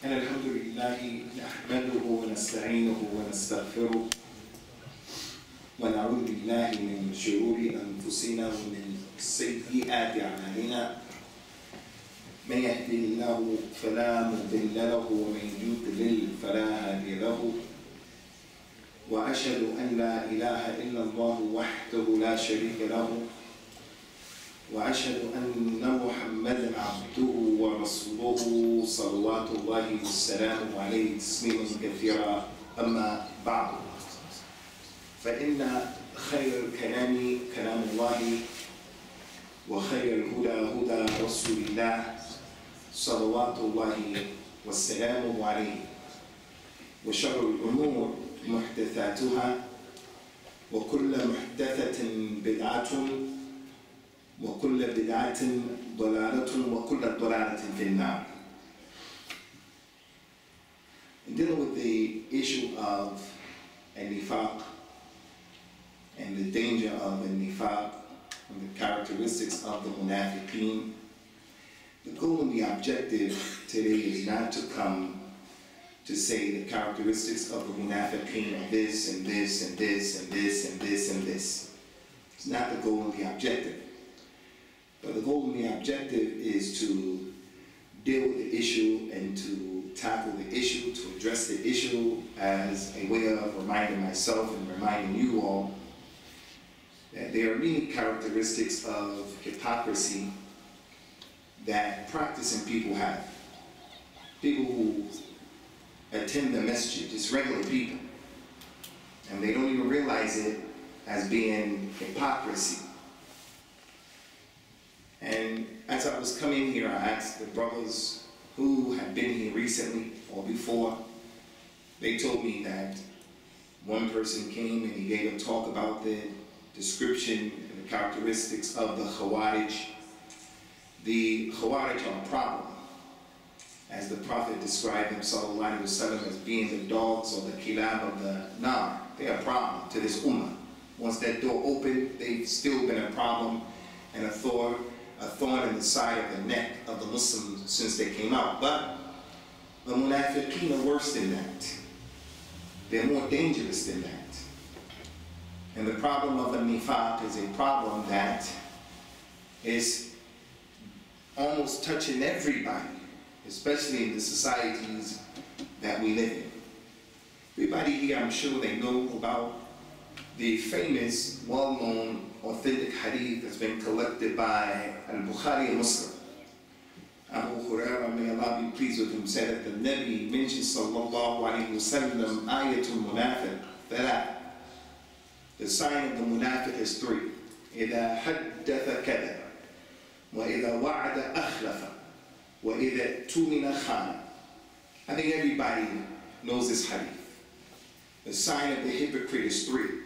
إن الحمد لله نحمده ونستعينه ونستغفره ونعوذ بالله من شرور أنفسنا ومن سيئات أعمالنا من يهده الله فلا مضل له ومن يضلل فلا هادي له وأشهد أن لا إله إلا الله وحده لا شريك له وأشهد أن محمدا عبده ورسوله صلوات الله والسلام عليه تسليما كثيرا أما بعد فإن خير الكلام كلام الله وخير الهدى هدى رسول الله صلوات الله والسلام عليه وشر الأمور محدثاتها وكل محدثة بدعة وكل بدعة ضلالة وكل ضلالة في النار. In dealing with the issue of nifaq and the danger of nifaq and the characteristics of the Munafiqeen, the goal and the objective today is not to come to say the characteristics of the Munafiqeen are this and this and this and this and this and this. It's not the goal and the objective. But the goal and the objective is to deal with the issue and to tackle the issue, to address the issue as a way of reminding myself and reminding you all that there are many characteristics of hypocrisy that practicing people have. People who attend the Masjid, just regular people, and they don't even realize it as being hypocrisy. And as I was coming here, I asked the brothers who had been here recently or before. They told me that one person came and he gave a talk about the description and the characteristics of the Khawarij. The Khawarij are a problem, as the Prophet described them, sallallahu alaihi wasallam, as being the dogs or the kilab of the nar. They are a problem to this ummah. Once that door opened, they've still been a problem and a thorn in the side of the neck of the Muslims since they came out. But the Munafiqeen are worse than that. They're more dangerous than that. And the problem of a nifaq is a problem that is almost touching everybody, especially in the societies that we live in. Everybody here, I'm sure they know about the famous, well-known, authentic hadith that's been collected by Al-Bukhari and Muslim. Abu Hurairah, may Allah be pleased with him, said that the Nabi mentioned sallallahu alayhi wa sallam ayatul munafiq, that the sign of the munafiq is three. إِذَا حَدَّثَ كَذَبَ وَإِذَا وَعَدَ أَخْلَفَ وَإِذَا تُمِنَ خَانَ. I think everybody knows this hadith. The sign of the hypocrite is three.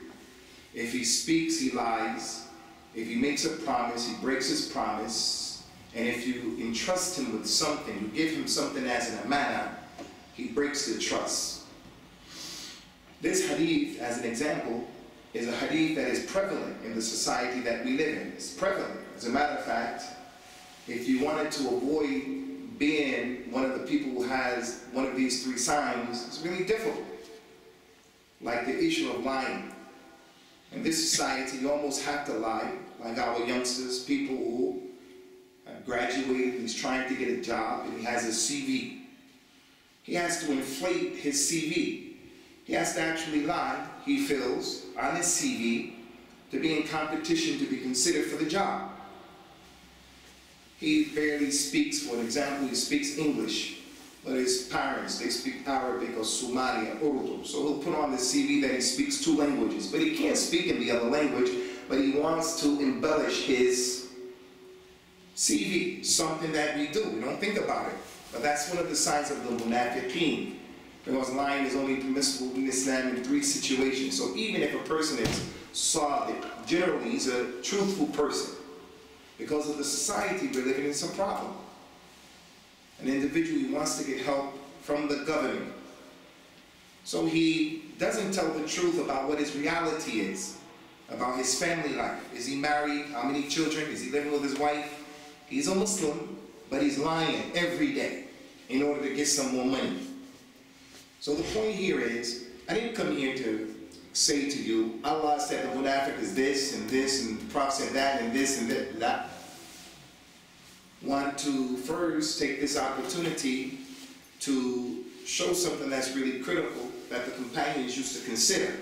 If he speaks, he lies. If he makes a promise, he breaks his promise. And if you entrust him with something, you give him something as an amana, he breaks the trust. This hadith, as an example, is a hadith that is prevalent in the society that we live in. It's prevalent. As a matter of fact, if you wanted to avoid being one of the people who has one of these three signs, it's really difficult. Like the issue of lying. In this society, you almost have to lie, like our youngsters, people who have graduated, he's trying to get a job, and he has a CV. He has to inflate his CV. He has to actually lie, he feels, on his CV to be in competition to be considered for the job. He barely speaks, for example, he speaks English, but his parents, they speak Arabic or Somali or Urdu. So he'll put on the CV that he speaks two languages, but he can't speak in the other language, but he wants to embellish his CV, something that we do. We don't think about it. But that's one of the signs of the Munafiqeen, because lying is only permissible in Islam in three situations. So even if a person is sadiq, generally he's a truthful person. Because of the society we're living in, it's a problem. An individual wants to get help from the government. So he doesn't tell the truth about what his reality is, about his family life. Is he married? How many children? Is he living with his wife? He's a Muslim, but he's lying every day. in order to get some more money. So the point here is, I didn't come here to say to you, Allah said the Munafiq is this, and the Prophet said that, and this, and that. Want to first take this opportunity to show something that's really critical that the companions used to consider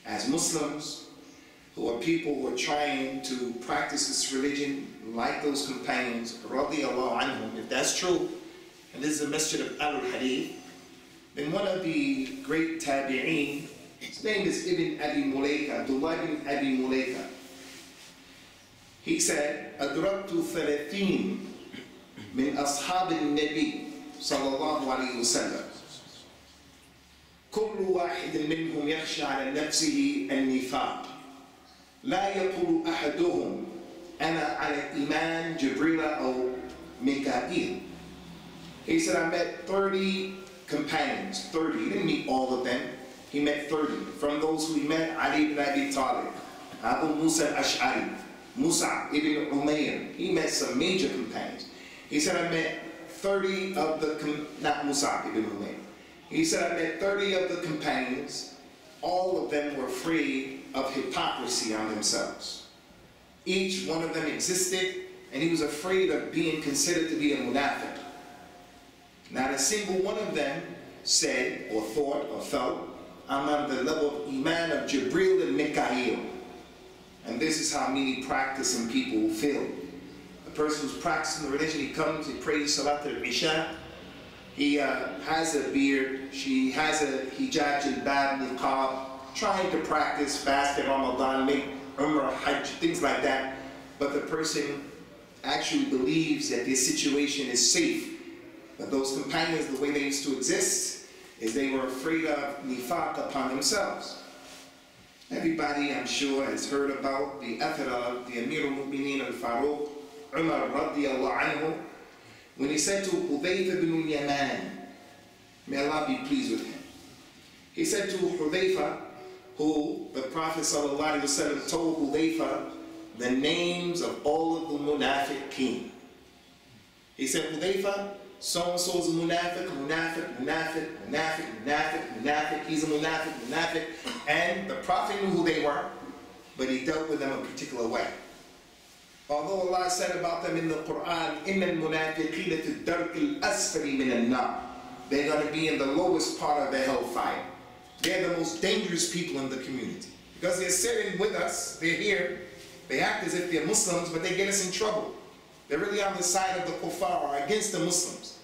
as Muslims, who are people who are trying to practice this religion like those companions, radiyallahu anhum. If that's true, and this is a Masjid of Al-Hadith, then one of the great tabi'een, his name is Ibn Abi Mulaika, Abdullah ibn Abi Mulaika. He said, أدركت 30 من أصحاب النبي صلى الله عليه وسلم كل واحد منهم يخشى على نفسه النفاق لا يقول أحدهم أنا على إيمان جبريل أو ميكائيل. He said, I met 30 companions, 30. He didn't meet all of them. He met 30. From those who he met, Ali ibn Abi Talib, Abu Musa al-Ash'ari, Musa ibn Umayr. He met some major companions. He said, I met 30 of the, not Musa ibn Umayr. He said, I met 30 of the companions. All of them were free of hypocrisy on themselves. Each one of them existed, and he was afraid of being considered to be a munafiq. Not a single one of them said or thought or felt, I'm on the level of Iman of Jibril and Mikael. And this is how many practicing people feel. A person who's practicing the religion, he comes, he prays Salat al-Isha, he has a beard, she has a hijab, jilbab, niqab, trying to practice fast in Ramadan, make Umrah, Hajj, things like that. But the person actually believes that this situation is safe. But those companions, the way they used to exist, is they were afraid of nifaq upon themselves. Everybody, I'm sure, has heard about the athar of the Amir al-Mu'mineen al-Faruq, Umar radiyallahu anhu, when he said to Hudayfa ibn al-Yaman, may Allah be pleased with him. He said to Hudayfa, who the Prophet sallallahu alaihi wasallam told Hudayfa the names of all of the Munafiqeen. He said, Hudayfa, so-and-so is a munafiq, munafiq, munafiq, munafiq, munafiq, munafiq, he's a munafiq, munafiq. And the Prophet knew who they were, but he dealt with them a particular way. Although Allah said about them in the Quran, إِنَّ الْمُنَافِقِينَ فِي الدَّرْكِ الْأَسْفَلِ مِنَ النَّارِ. They're going to be in the lowest part of the hellfire. They're the most dangerous people in the community. Because they're sitting with us, they're here, they act as if they're Muslims, but they get us in trouble. They're really on the side of the kuffar or against the Muslims.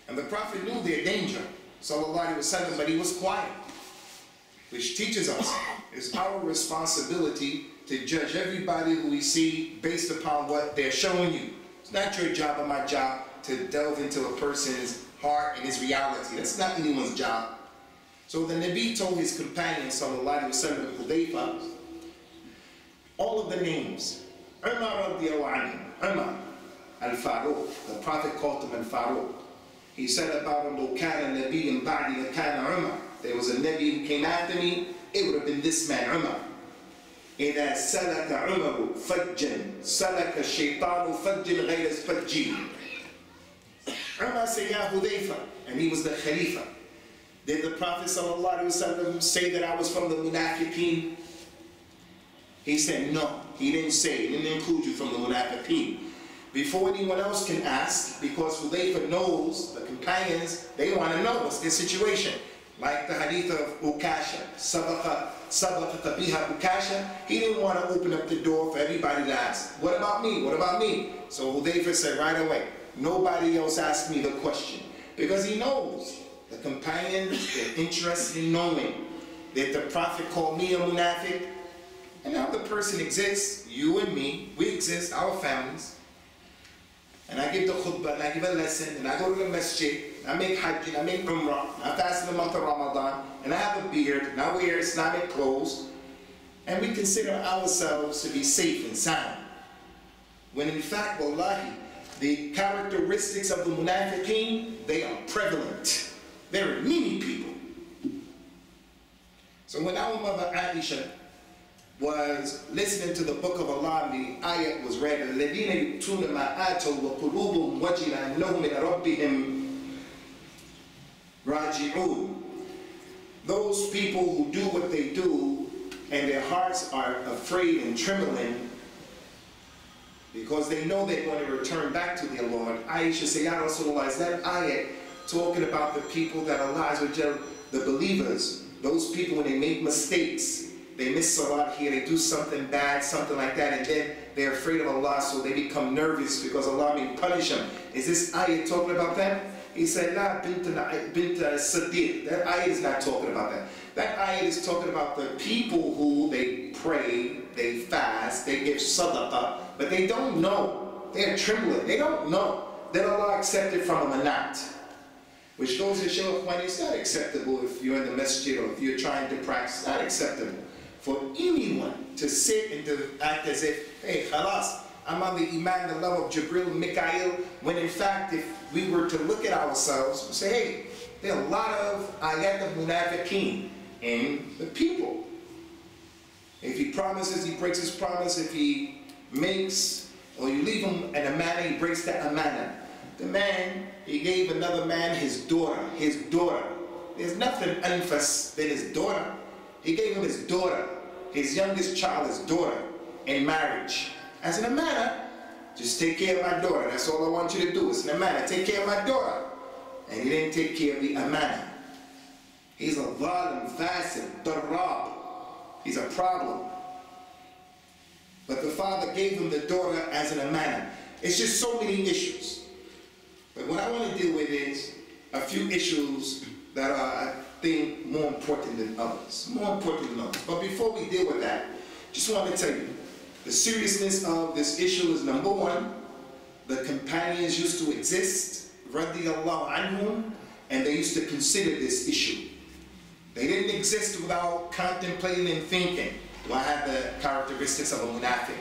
And the Prophet knew their danger, sallallahu alaihi wasallam, but he was quiet. Which teaches us, it's our responsibility to judge everybody who we see based upon what they're showing you. It's not your job or my job to delve into a person's heart and his reality. That's not anyone's job. So the Nabi told his companion, sallallahu alaihi wasallam, Hudayfa, all of the names. Umar radiyallahu anhu, Umar al-Faruq, the Prophet called him al-Faruq. He said about him, لو كان نبي بعدي لكان عمر. There was a Nabi who came after me, it would have been this man, Umar. إذا سلك عمر فجا سلك الشيطان فجا غير فجي. Umar said, Ya Hudayfa, and he was the Khalifa. Did the Prophet ﷺ say that I was from the Munafiqeen? He said no, he didn't say, he didn't include you from the Munafiqeen. Before anyone else can ask, because Hudayfa knows, the companions, they want to know what's their situation. Like the hadith of Ukasha, Sabaqa biha Ukasha, he didn't want to open up the door for everybody to ask, what about me, what about me? So Hudayfa said right away, nobody else asked me the question. Because he knows the companions are interested in knowing that the Prophet called me a munafiq, and now the person exists, you and me, we exist, our families. And I give the khutbah, and I give a lesson, and I go to the Masjid, and I make Hajj, and I make Umrah, and I fast in the month of Ramadan, and I have a beard, and I wear Islamic clothes, and we consider ourselves to be safe and sound. When in fact, wallahi, the characteristics of the Munafiqeen, they are prevalent. There are many people. So when our mother Aisha was listening to the book of Allah, the ayat was read, الَّذِينَ يُؤْتُونَ مَا آتَوْا وَقُلُوبُهُمْ وَجِلَةٌ أَنَّهُمْ إِلَىٰ رَبِّهِمْ raji'un. Those people who do what they do and their hearts are afraid and trembling because they know they're going to return back to their Lord. Aisha said, Ya Rasulullah, is that ayat talking about the people that Allah, the believers, those people when they make mistakes, they miss salat here, they do something bad, something like that, and then they're afraid of Allah, so they become nervous because Allah may punish them. Is this ayat talking about that? He said, La bint Siddiq. That ayat is not talking about that. That ayat is talking about the people who they pray, they fast, they give sadaqah, but they don't know. They're trembling. They don't know that Allah accepted from them or not. Which goes to show when it's not acceptable if you're in the masjid or if you're trying to practice. It's not acceptable for anyone to sit and to act as if, hey, khalas, I'm on the iman, the love of Jibril and Mikael, when in fact, if we were to look at ourselves and say, hey, there are a lot of ayat of Munafiqeen in the people. If he promises, he breaks his promise. If he makes, or you leave him an amana, he breaks the amana. The man, he gave another man his daughter. His daughter. There's nothing anfas than his daughter. He gave him his daughter, his youngest child, his daughter, in marriage. As an amana, just take care of my daughter. That's all I want you to do. It's an amana. Take care of my daughter. And he didn't take care of the amana. He's a zalim, fasid, darrab. He's a problem. But the father gave him the daughter as an amana. It's just so many issues. But what I want to deal with is a few issues that are, I think, more important than others. More important than others. But before we deal with that, just want to tell you, the seriousness of this issue is, number one, the companions used to exist, radiyallahu anhum, and they used to consider this issue. They didn't exist without contemplating and thinking. Do I have the characteristics of a munafiq?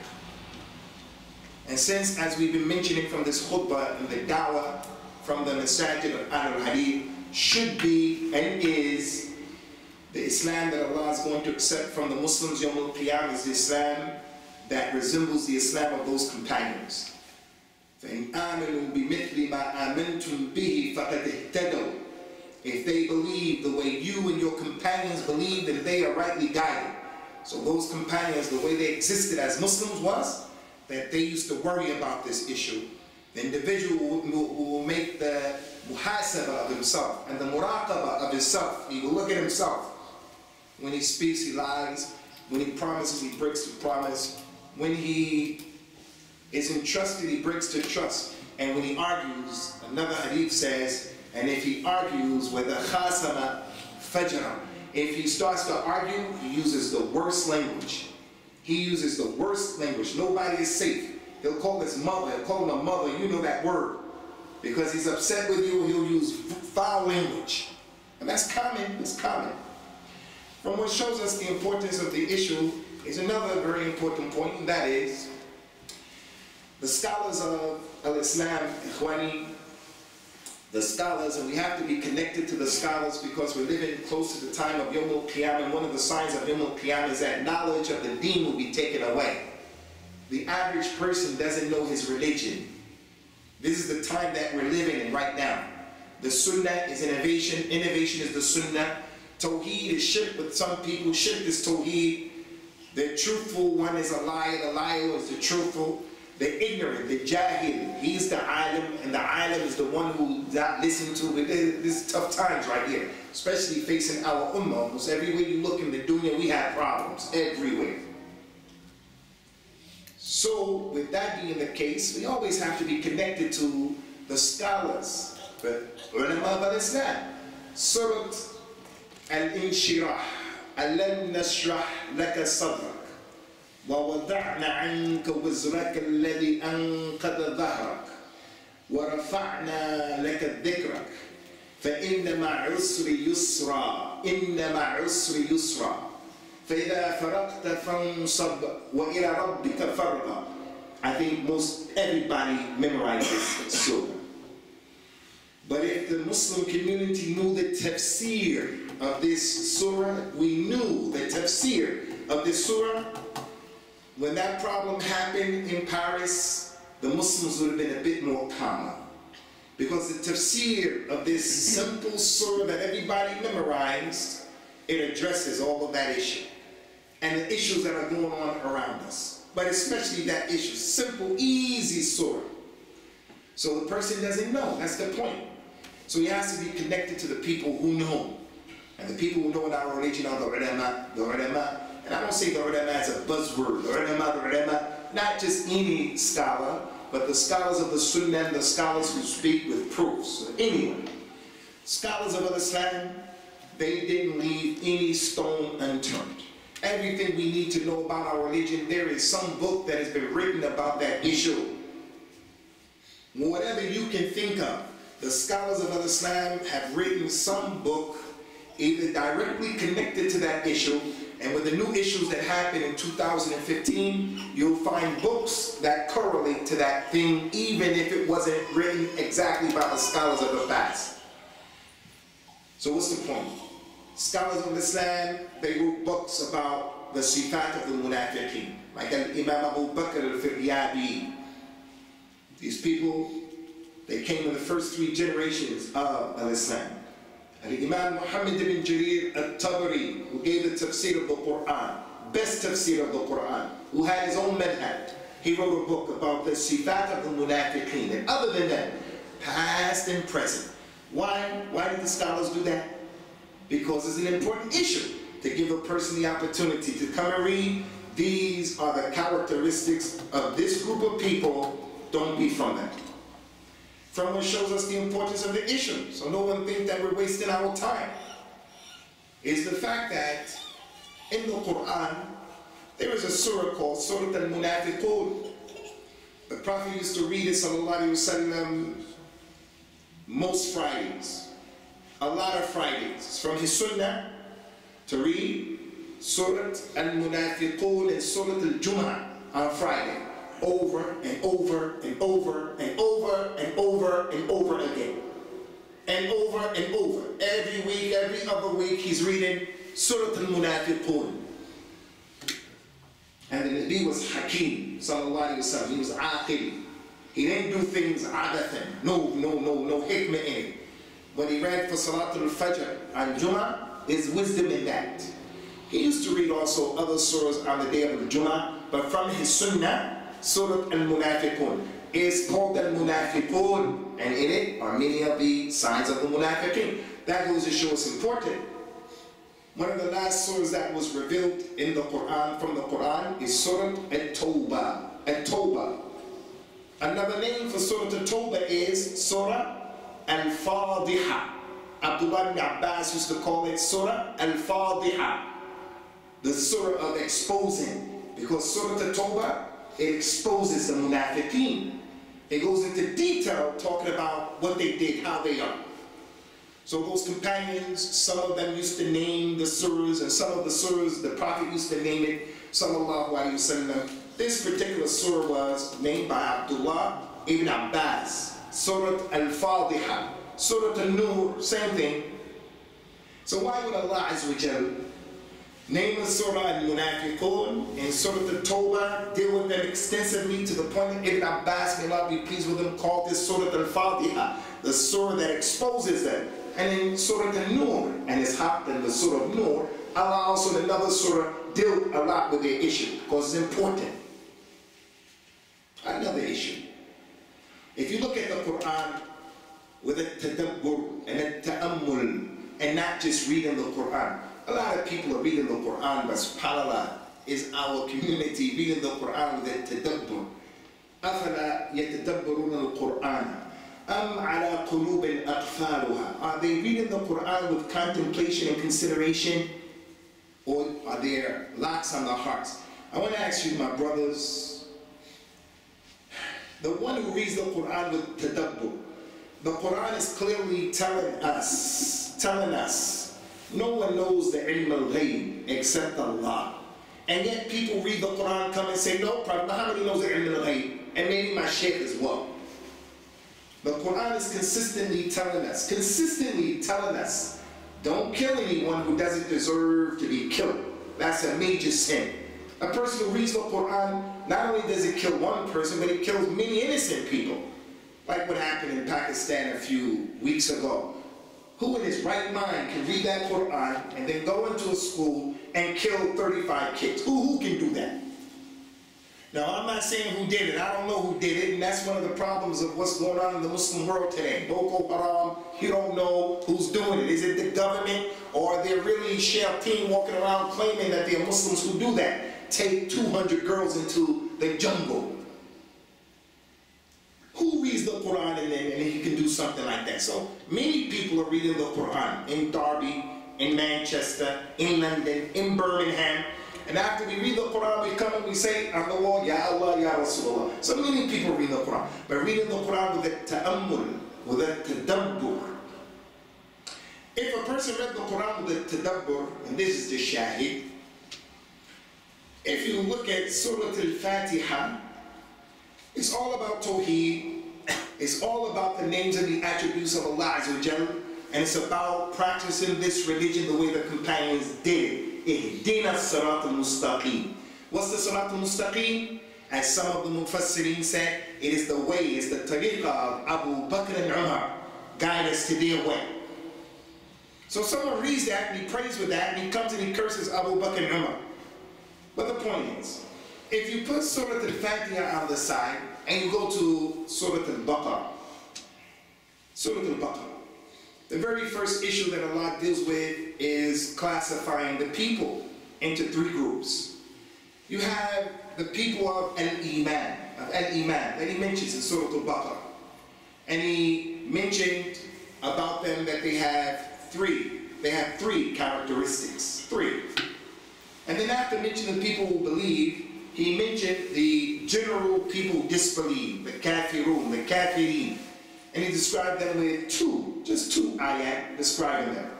And since, as we've been mentioning from this khutbah and the dawah from the Masjid of al-Hadith, should be and is the Islam that Allah is going to accept from the Muslims Yawm al-Qiyamah is the Islam that resembles the Islam of those companions. فَإِنْ آمِنُوا بِمِثْلِ مَا آمَنْتُمْ بِهِ فَقَدْ اهْتَدَوْا. If they believe the way you and your companions believe, then they are rightly guided. So those companions, the way they existed as Muslims was that they used to worry about this issue. The individual will make the muhasabah of himself and the muraqabah of himself. He will look at himself. When he speaks, he lies. When he promises, he breaks the promise. When he is entrusted, he breaks the trust. And when he argues, another hadith says, and if he argues with a khasama fajra, if he starts to argue, he uses the worst language. He uses the worst language. Nobody is safe. He'll call his mother, he'll call him a mother, you know that word. Because he's upset with you, he'll use foul language. And that's common, it's common. From what shows us the importance of the issue is another very important point, and that is the scholars of al-Islam, Ikhwani, the scholars, and we have to be connected to the scholars because we're living close to the time of Yawm al-Qiyamah, and one of the signs of Yawm al-Qiyamah is that knowledge of the deen will be taken away. The average person doesn't know his religion. This is the time that we're living in right now. The sunnah is innovation. Innovation is the sunnah. Tawheed is shirk with some people. Shirk is tawheed. The truthful one is a liar. The liar is the truthful. The ignorant, the jahil, he's the alim, and the alim is the one who not listened to it. This is tough times right here, especially facing our ummah. Almost everywhere you look in the dunya, we have problems everywhere. So, with that being the case, we always have to be connected to the scholars, the ulama of al-Islam. Surat al-Inshirah, alam nashrah laka sadrak. وَوَضَعْنَا عَنْكَ وِزْرَكَ الَّذِي أَنْقَضَ ظَهْرَكَ وَرَفَعْنَا لَكَ ذِكْرَكَ فَإِنَّ مَعَ الْعُسْرِ يُسْرًا إِنَّ مَعَ الْعُسْرِ يُسْرًا فَإِذَا فَرَغْتَ فَانصَبْ وَإِلَى رَبِّكَ فَارْغَب. I think most everybody memorizes this surah. But if the Muslim community knew the tafsir of this surah, we knew the tafsir of this surah. When that problem happened in Paris, the Muslims would have been a bit more calmer. Because the tafsir of this simple surah that everybody memorized, it addresses all of that issue and the issues that are going on around us. But especially that issue, simple, easy surah. So the person doesn't know, that's the point. So he has to be connected to the people who know. And the people who know in our religion are the ulama, and I don't say the ulama as a buzzword, the ulama, not just any scholar, but the scholars of the Sunnah and the scholars who speak with proofs. Anyone. Scholars of Islam, they didn't leave any stone unturned. Everything we need to know about our religion, there is some book that has been written about that issue. Whatever you can think of, the scholars of Islam have written some book either directly connected to that issue, and with the new issues that happened in 2015, you'll find books that correlate to that thing, even if it wasn't written exactly by the scholars of the past. So what's the point? Scholars of Islam, they wrote books about the sifat of the Munafiqeen, like Imam Abu Bakr al-Firyabi. These people, they came in the first 3 generations of Islam. Imam Muhammad ibn Jarir At-Tabari, who gave the tafsir of the Quran, best tafsir of the Quran, who had his own madhab. He wrote a book about the sifat of the Munafiqeen. And other than that, past and present. Why? Why did the scholars do that? Because it's an important issue to give a person the opportunity to come and read. These are the characteristics of this group of people. Don't be from them. From what shows us the importance of the issue, so no one thinks that we're wasting our time, is the fact that in the Quran, there is a surah called Surah Al-Munafiqeen. The Prophet used to read it, sallallahu alayhi wasallam, most Fridays, a lot of Fridays. It's from his sunnah to read Surah Al-Munafiqeen and Surah Al-Jum'ah on Friday, over and over and over and over and over and over again. And over and over. Every week, every other week, he's reading Surah Al-Munafiqeen. And the Nabi was Hakim, sallallahu alayhi wa sallam. He was aqil. He didn't do things adathan. No hikmah in it. When he read for Salatul Fajr on Jummah, there's wisdom in that. He used to read also other surahs on the day of the Jummah, but from his sunnah, Surah Al-Munafiqeen is called Al-Munafiqeen, and in it are many of the signs of the Munafiqeen. That goes to show us important. One of the last surahs that was revealed in the Quran, from the Quran, is Surah At-Tawbah. At-Tawbah. Another name for Surah At-Tawbah is Surah Al-Fadiha. Abdullah ibn Abbas used to call it Surah Al-Fadiha, the surah of exposing, because Surah At-Tawbah, it exposes the Munafiqeen. It goes into detail talking about what they did, how they are. So those companions, some of them used to name the surahs, and some of the surahs, the Prophet used to name it, sallallahu alayhi wa sallam. This particular surah was named by Abdullah ibn Abbas, Surah Al-Fadiha. Surah Al-Nur, same thing. So why would Allah Azza wa Jal name the Surah Al-Munafiqeen and Surah Al-Tawbah, deal with them extensively to the point that Ibn Abbas, may Allah be pleased with him, called this Surah Al-Fadiha, the surah that exposes them. And in Surah Al-Nur, and it's hot in the Surah of Nur, Allah also in another surah dealt a lot with their issue, because it's important. Another issue. If you look at the Quran with a tadabbur and a ta'ammul, and not just reading the Quran. A lot of people are reading the Quran, but subhanAllah, is our community reading the Quran with a tadabbur. أَفَلَا يَتَدَبَّرُونَ الْقُرْآنَ أَمْ عَلَى قُلُوبٍ أَقْفَالُهَا. Are they reading the Quran with contemplation and consideration, or are there locks on the hearts? I want to ask you, my brothers, the one who reads the Quran with tadabbur, the Quran is clearly telling us, no one knows the ilm al-ghayb except Allah. And yet people read the Quran, come and say, no, Prophet Muhammad knows the ilm al-ghayb, and maybe my Shaikh as well. The Quran is consistently telling us, don't kill anyone who doesn't deserve to be killed. That's a major sin. A person who reads the Quran, not only does it kill one person, but it kills many innocent people. like what happened in Pakistan a few weeks ago. Who in his right mind can read that Quran and then go into a school and kill 35 kids? Who can do that? Now, I'm not saying who did it. I don't know who did it, and that's one of the problems of what's going on in the Muslim world today. Boko Haram, you don't know who's doing it. Is it the government, or are there really shayateen walking around claiming that they're Muslims who do that? Take 200 girls into the jungle. Who reads the Quran and he can do something like that? So many people are reading the Quran in Derby, in Manchester, in London, in Birmingham. And after we read the Quran, we come and we say on the wall, Ya Allah, Ya Rasulullah. So many people read the Quran. But reading the Quran with a ta'ammul, with a tadabbur. If a person read the Quran with a tadabbur, and this is the shahid, if you look at Surah Al-Fatiha, it's all about Tawheed. It's all about the names and the attributes of Allah Azza wa Jalla. And it's about practicing this religion the way the companions did it. Ihdina as-sirat al-mustaqim. What's the sirat al-mustaqim? As some of the mufassirin said, it is the way, it's the tariqah of Abu Bakr and Umar. Guide us to their way. So someone reads that and he prays with that and he comes and he curses Abu Bakr and Umar. But the point is, if you put Surah Al-Fatiha on the side and you go to Surah Al-Baqarah, Surah Al-Baqarah, the very first issue that Allah deals with is classifying the people into three groups. You have the people of Al-Iman, that he mentions in Surah Al-Baqarah. And he mentioned about them that they have three characteristics, three. And then after mentioning the people who believe, he mentioned the general people who disbelieve, the kafirun, the kafirin. And he described them with just two ayat describing them.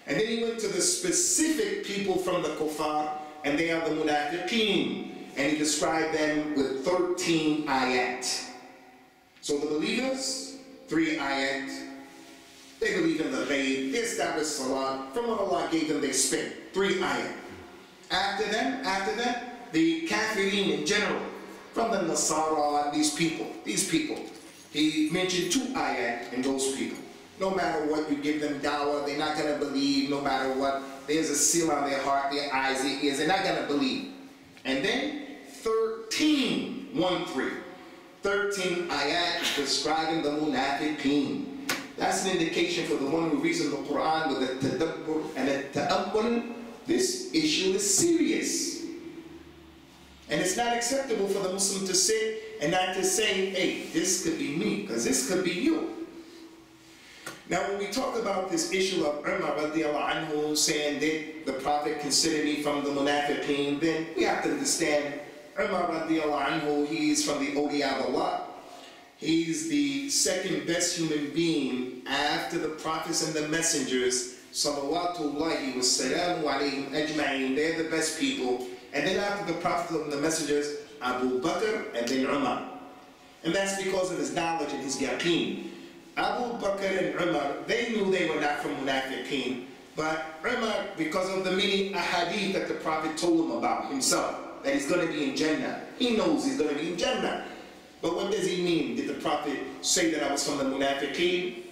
And then he went to the specific people from the kuffar, and they are the Munafiqeen. And he described them with 13 ayat. So the believers, 3 ayat. They believe in the ghaib, they establish salah. From what Allah gave them, they spent 3 ayat. After that, the kafirin in general, from the Nasara, these people. He mentioned 2 ayat in those people. No matter what you give them dawah, they're not going to believe. No matter what, there's a seal on their heart, their eyes, their ears, they're not going to believe. And then 13 ayat describing the Munafiqeen. That's an indication for the one who reads in the Quran with a tadabbur and a ta'ammul. This issue is serious. And it's not acceptable for the Muslim to sit and not to say, hey, this could be me, because this could be you. Now when we talk about this issue of Umar radiallahu anhu saying that the Prophet considered me from the Munafiqeen, then we have to understand Umar radiallahu anhu, he's from the awliya of Allah. He's the second best human being after the prophets and the messengers. Salawatullahi wa salamu alayhim ajma'in. They're the best people. And then after the prophets and the messengers, Abu Bakr and then Umar. And that's because of his knowledge and his yaqeen. Abu Bakr and Umar, they knew they were not from Munafiqeen. But Umar, because of the many ahadith that the Prophet told him about himself, that he's going to be in Jannah. He knows he's going to be in Jannah. But what does he mean? Did the Prophet say that I was from the Munafiqeen?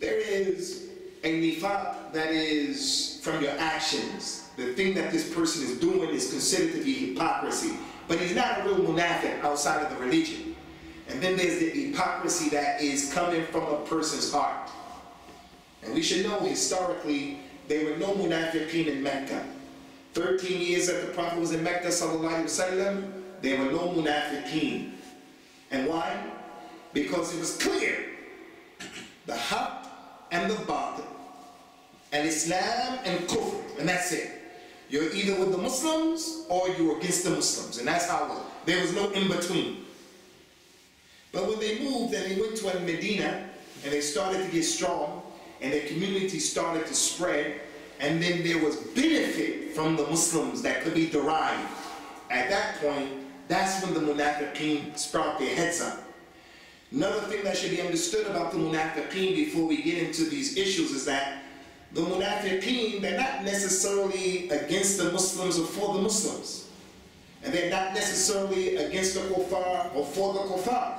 There is a nifaq that is from your actions. The thing that this person is doing is considered to be hypocrisy. But he's not a real munafiq outside of the religion. And then there's the hypocrisy that is coming from a person's heart. And we should know historically, there were no munafiqeen in Mecca. 13 years that the Prophet was in Mecca, sallallahu alaihi wasallam, there were no munafiqeen. And why? Because it was clear. The haqq and the batil. And Islam and kufr. And that's it. You're either with the Muslims or you're against the Muslims. And that's how it was. There was no in-between. But when they moved and they went to Medina and they started to get strong and their community started to spread, and then there was benefit from the Muslims that could be derived. At that point, that's when the Munafiqeen sprout their heads up. Another thing that should be understood about the Munafiqeen before we get into these issues is that the Munafiqeen, they're not necessarily against the Muslims or for the Muslims. And they're not necessarily against the kuffar or for the kuffar.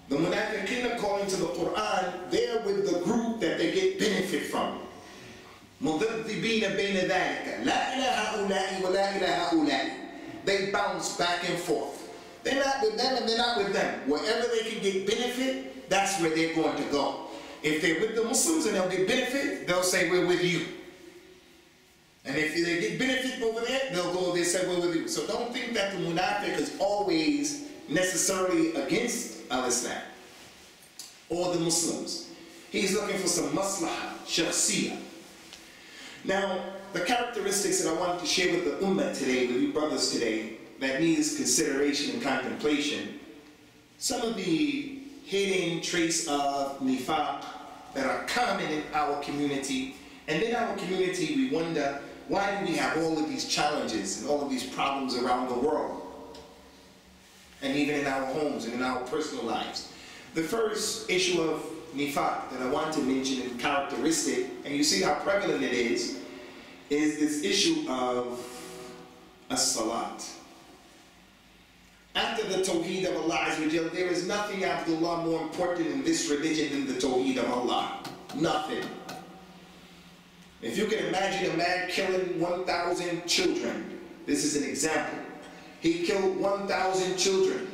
The Munafiqeen, according to the Quran, they're with the group that they get benefit from. مُذَبْذِبِينَ بَيْنَ ذَلِكَ لَا إِلَى هَؤُلَاءِ وَلَا إِلَى هَؤُلَاءِ. They bounce back and forth. They're not with them and they're not with them. Wherever they can get benefit, that's where they're going to go. If they're with the Muslims and they'll get benefit, they'll say, we're with you. And if they get benefit over there, they'll go, they say, we're with you. So don't think that the Munafiq is always necessarily against al-Islam or the Muslims. He's looking for some maslaha, shakhsiyah. Now, the characteristics that I wanted to share with the Ummah today, with you brothers today, that needs consideration and contemplation, some of the hidden traits of nifaq that are common in our community. And in our community, we wonder, why do we have all of these challenges and all of these problems around the world? And even in our homes and in our personal lives. The first issue of nifaq that I want to mention in characteristic, and you see how prevalent it is this issue of as-salat. After the Tawheed of Allah Azza wa Jal, there is nothing, Abdullah, more important in this religion than the Tawheed of Allah. Nothing. If you can imagine a man killing 1,000 children, this is an example. He killed 1,000 children,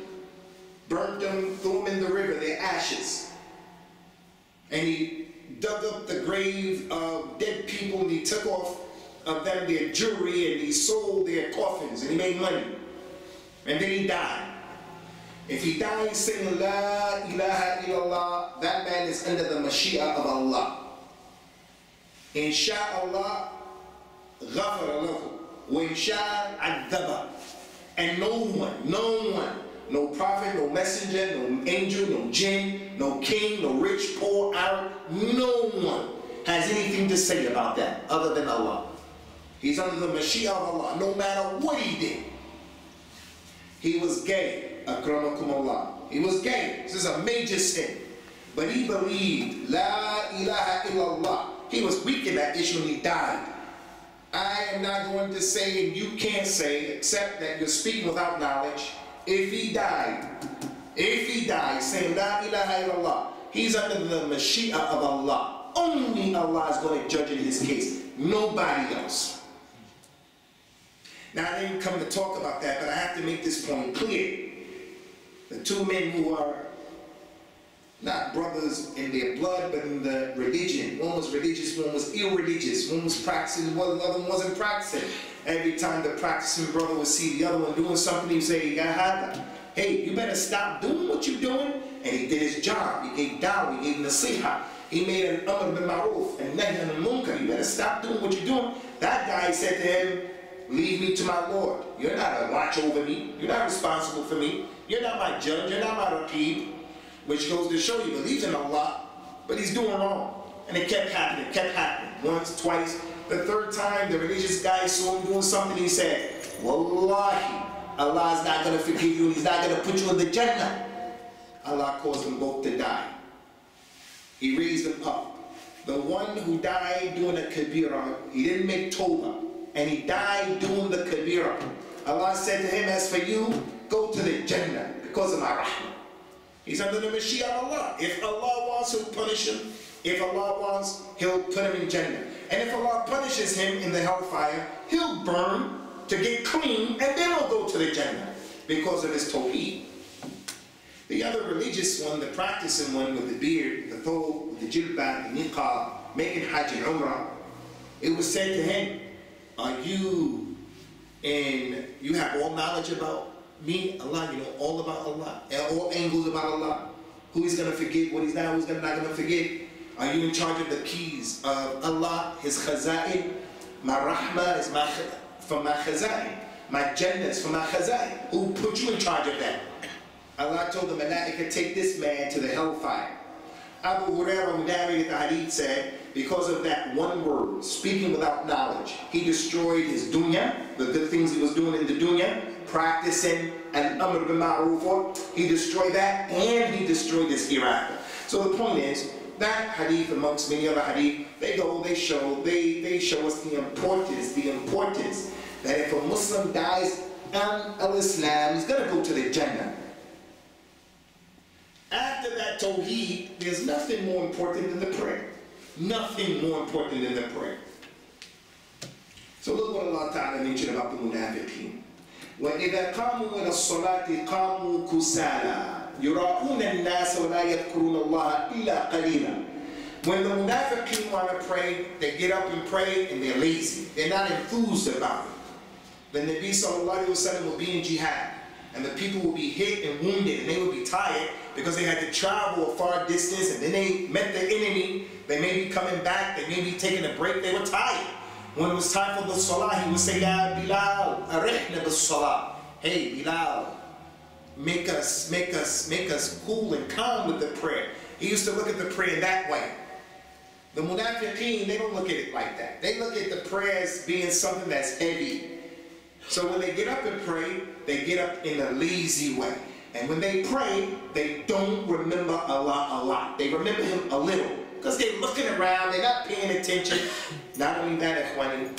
burnt them, threw them in the river, their ashes. And he dug up the grave of dead people and he took off of them their jewelry and he sold their coffins and he made money. And then he died. If he dies saying La ilaha illallah, that man is under the Mashiach of Allah. Insha'Allah, ghafara lahu. Wa insha'a adhaba. And no one, no prophet, no messenger, no angel, no jinn, no king, no rich, poor, Arab, no one has anything to say about that other than Allah. He's under the Mashiach of Allah, no matter what he did. He was gay, akramakum Allah. He was gay. This is a major sin. But he believed, La ilaha illallah. He was weak in that issue and he died. I am not going to say, and you can't say, except that you're speaking without knowledge. If he died saying La ilaha illallah, he's under the Mashiach of Allah. Only Allah is going to judge in his case. Nobody else. Now, I didn't come to talk about that, but I have to make this point clear. The two men who are not brothers in their blood, but in the religion. One was religious, one was irreligious. One was practicing, while the other one wasn't practicing. Every time the practicing brother would see the other one doing something, he'd say, hey, you better stop doing what you're doing. And he did his job. He gave dawah, he gave nasiha. He made an amr bil ma'ruf and nahy anil munkar. You better stop doing what you're doing. That guy said to him, leave me to my Lord. You're not a watch over me. You're not responsible for me. You're not my judge. You're not my raqib. Which goes to show he believes in Allah, but he's doing wrong. And it kept happening. Once, twice. The third time, the religious guy saw him doing something. He said, Wallahi, Allah is not going to forgive you. He's not going to put you in the Jannah. Allah caused them both to die. He raised them up. The one who died doing a kabira, he didn't make tawbah. And he died doing the kabira. Allah said to him, as for you, go to the Jannah because of my rahmah. He's under the Mashiach of Allah. If Allah wants, he'll punish him. If Allah wants, he'll put him in Jannah. And if Allah punishes him in the hellfire, he'll burn to get clean, and then he'll go to the Jannah because of his tawheed. The other religious one, the practicing one with the beard, the thobe, the jilbab, the niqab, making hajj and umrah, it was said to him, are you, and you have all knowledge about me, Allah, you know all about Allah, and all angles about Allah, who he's going to forgive, what he's not, who's not going to forgive. Are you in charge of the keys of Allah, his khaza'in? My rahmah is from my khaza'in. My jannah is from my khaza'in. Who put you in charge of that? Allah told the malaika, take this man to the hellfire. Abu Hurairah, who narrated the hadith, said, because of that one word, speaking without knowledge, he destroyed his dunya, the good things he was doing in the dunya, practicing an amr bil ma'ruf, he destroyed that, and he destroyed his hereafter. So the point is, that hadith, amongst many other hadith, they show us the importance that if a Muslim dies on al-Islam, he's going to go to the Jannah. After after that tawheed, there's nothing more important than the prayer. Nothing more important than the prayer. So look what Allah Ta'ala mentioned about the Munafiqeen. وَإِذَا قَامُوا إِلَى الصَّلَاةِ قَامُوا كُسَالَى يُرَاءُونَ النَّاسَ وَلَا يَذْكُرُونَ اللَّهَ إِلَّا قَلِيلًا. When the Munafiqeen want to pray, they get up and pray and they're lazy. They're not enthused about it. The Nabi Sallallahu Alaihi Wasallam will be in jihad, and the people will be hit and wounded, and they will be tired because they had to travel a far distance, and then they met the enemy. They may be coming back, they may be taking a break, they were tired. When it was time for the salah, he would say, Ya Bilal, arihna bis salah. Hey Bilal, make us cool and calm with the prayer. He used to look at the prayer that way. The Munafiqeen, they don't look at it like that. They look at the prayers being something that's heavy. So when they get up and pray, they get up in a lazy way. And when they pray, they don't remember Allah a lot. They remember Him a little. Because they're looking around, they're not paying attention. Not only that, Ikhwani,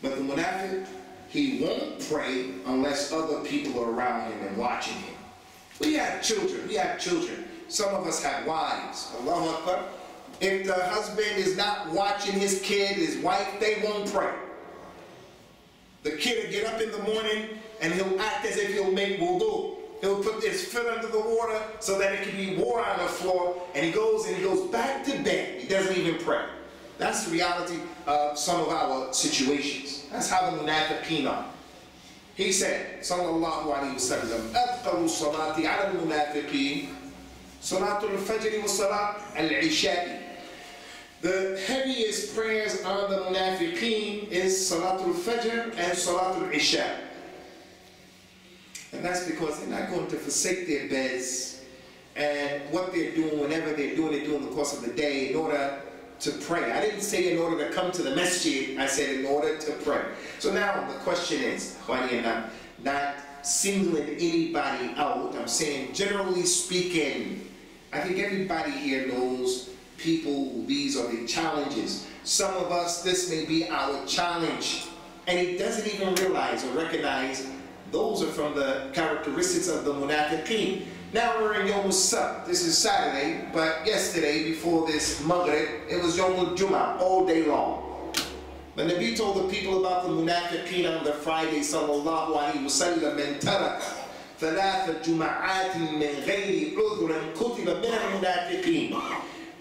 but the Munafiq, he won't pray unless other people are around him and watching him. We have children. Some of us have wives. Allahu Akbar. If the husband is not watching his kid, his wife, they won't pray. The kid will get up in the morning and he'll act as if he'll make wudu. He'll put his foot under the water so that it can be water on the floor, and he goes back to bed. He doesn't even pray. That's the reality of some of our situations. That's how the Munafiqeen are. He said, Sallallahu Alaihi Wasallam, أَذْقَرُ الصَّلَاةِ عَلَى الْمُنَافِقِينَ صَلَاةُ الْفَجْرِ وَصَلَاةُ الْعِشَاءِ. The heaviest prayers on the Munafiqeen is Salatul Fajr and Salatul Isha. And that's because they're not going to forsake their beds and what they're doing whenever they're doing it during the course of the day in order to pray. I didn't say in order to come to the Masjid, I said in order to pray. So now the question is, not singling anybody out, I'm saying generally speaking, I think everybody here knows people, these are the challenges. Some of us, this may be our challenge, and he doesn't even realize or recognize those are from the characteristics of the Munafiqeen. Now we're in Yom Sabt. This is Saturday, but yesterday before this Maghrib, it was Yom Jum'ah all day long. The Nabi told the people about the Munafiqeen on the Friday, Sallallahu Alaihi Wasallam, من ترك ثلاث جمعات من غير عذر كتب من المنافقين.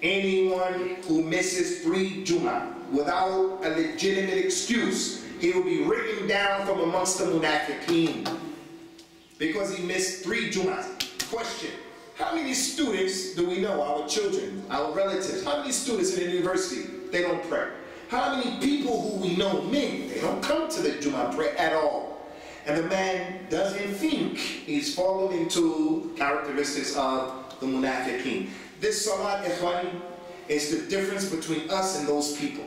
Anyone who misses 3 Jum'ah without a legitimate excuse, he will be written down from amongst the Munafiqeen because he missed 3 Jum'ahs. Question, how many students do we know, our children, our relatives, how many students in the university, they don't pray? How many people who we know, men, they don't come to the Jum'ah prayer at all? And the man doesn't think he's fallen into characteristics of the Munafiqeen. This salat, ikhwani, is the difference between us and those people.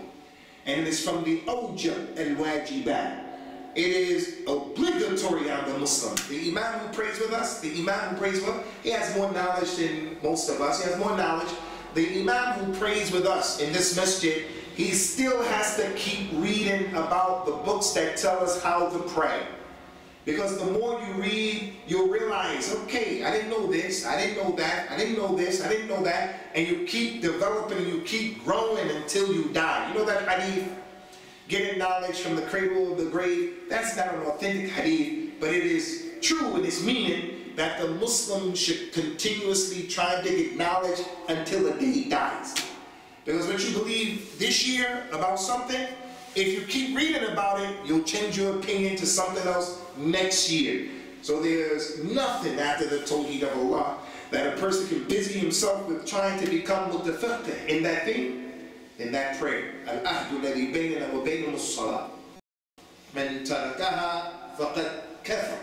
And it is from the awjab al-wajibat. It is obligatory on the Muslim. The Imam who prays with us, he has more knowledge than most of us. He has more knowledge. The Imam who prays with us in this masjid, he still has to keep reading about the books that tell us how to pray. Because the more you read, you'll realize, okay, I didn't know this, I didn't know that, I didn't know this, I didn't know that, and you keep developing, you keep growing until you die. You know that hadith, getting knowledge from the cradle of the grave? That's not an authentic hadith, but it is true in its meaning that the Muslim should continuously try to get knowledge until the day he dies. Because what you believe this year about something, if you keep reading about it, you'll change your opinion to something else next year. So there's nothing after the Tawheed of Allah that a person can busy himself with trying to become mutafaqih in that thing, in that prayer. Al-ahdu alladhi baynana wa baynahum as-salah. Man tarakaha faqad kafar.